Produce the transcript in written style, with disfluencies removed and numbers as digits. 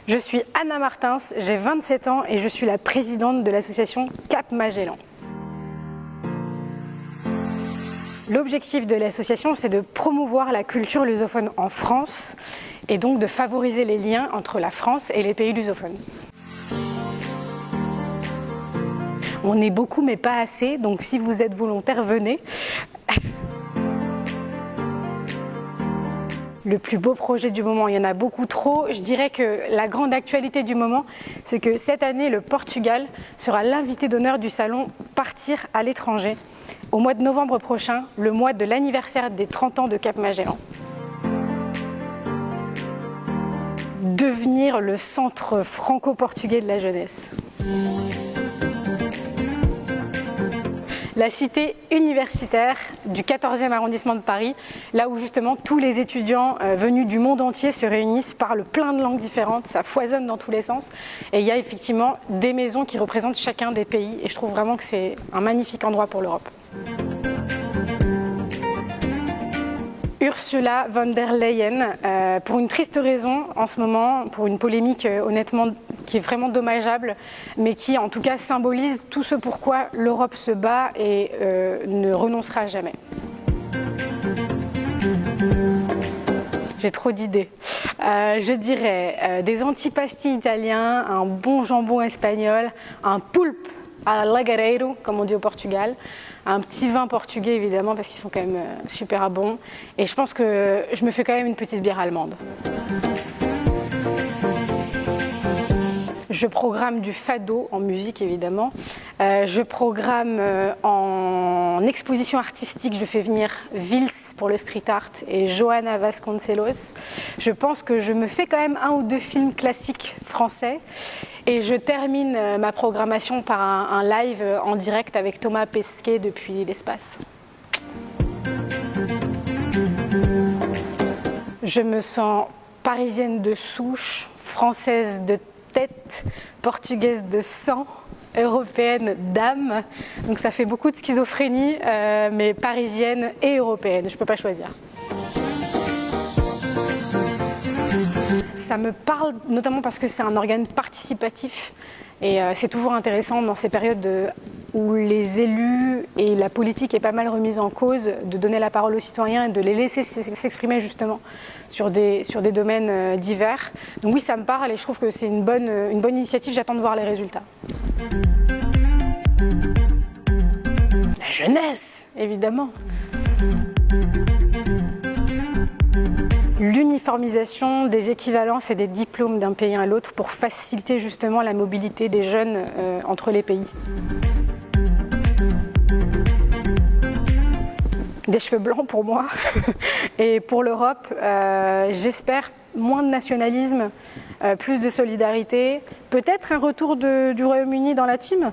Je suis Anna Martins, j'ai 27 ans et je suis la présidente de l'association Cap Magellan. L'objectif de l'association, c'est de promouvoir la culture lusophone en France et donc de favoriser les liens entre la France et les pays lusophones. On est beaucoup mais pas assez, donc si vous êtes volontaire, venez. Le plus beau projet du moment, il y en a beaucoup trop. Je dirais que la grande actualité du moment, c'est que cette année, le Portugal sera l'invité d'honneur du salon Partir à l'étranger, au mois de novembre prochain, le mois de l'anniversaire des 30 ans de Cap Magellan. Devenir le centre franco-portugais de la jeunesse. La cité universitaire du 14e arrondissement de Paris, là où justement tous les étudiants venus du monde entier se réunissent, parlent plein de langues différentes, ça foisonne dans tous les sens. Et il y a effectivement des maisons qui représentent chacun des pays et je trouve vraiment que c'est un magnifique endroit pour l'Europe. Ursula von der Leyen, pour une triste raison en ce moment, pour une polémique honnêtement qui est vraiment dommageable, mais qui en tout cas symbolise tout ce pourquoi l'Europe se bat et ne renoncera jamais. J'ai trop d'idées. Je dirais des antipasti italiens, un bon jambon espagnol, un poulpe à la lagareiro, comme on dit au Portugal, un petit vin portugais évidemment parce qu'ils sont quand même super bons, et je pense que je me fais quand même une petite bière allemande. Je programme du fado en musique évidemment, je programme en exposition artistique, je fais venir Vils pour le street art et Johanna Vasconcelos. Je pense que je me fais quand même 1 ou 2 films classiques français et je termine ma programmation par un live en direct avec Thomas Pesquet depuis l'espace. Je me sens parisienne de souche, française de tête, portugaise de sang, européenne d'âme. Donc ça fait beaucoup de schizophrénie, mais parisienne et européenne, je ne peux pas choisir. Ça me parle notamment parce que c'est un organe participatif et c'est toujours intéressant dans ces périodes où les élus et la politique est pas mal remise en cause, de donner la parole aux citoyens et de les laisser s'exprimer justement sur des domaines divers. Donc oui, ça me parle et je trouve que c'est une bonne initiative, j'attends de voir les résultats. La jeunesse, évidemment. L'uniformisation des équivalences et des diplômes d'un pays à l'autre pour faciliter justement la mobilité des jeunes entre les pays. Des cheveux blancs pour moi et pour l'Europe, j'espère moins de nationalisme, plus de solidarité, peut-être un retour du Royaume-Uni dans la team.